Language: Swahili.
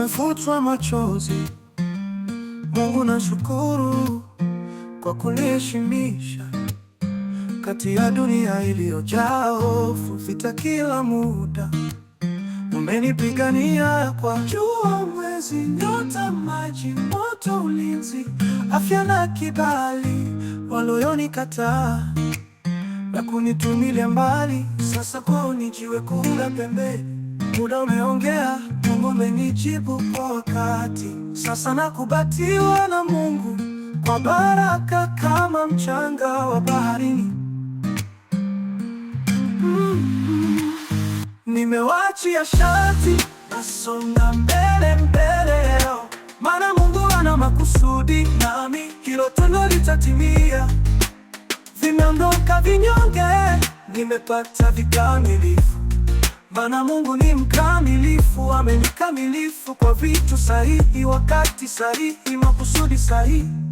nimefutwa machozi. Mungu nashukuru kwa kuniheshimisha kati ya dunia iliyojaa hofu, vita kila muda. Umenipigania kwa jua, mwezi, nyota, maji, moto, ulinzi, afya na kibali. Walionikataa na kunitumilia mbali, sasa kwao ni jiwe kula pembeni. Muda umeongea, Mungu amenijibu kwa wakati. Sasa nakubatiwa na Mungu kwa baraka kama mchanga wa baharini. Nimewachia shati, nasonga mbele leo, maana Mungu ana makusudi nami, hilo tendo litatimia. Vimeondoka vinyonge, nimepata vikamilifu, maana Mungu ni mkamilifu. Amenikamilifu kwa vitu sahihi, wakati sahihi, makusudi sahihi.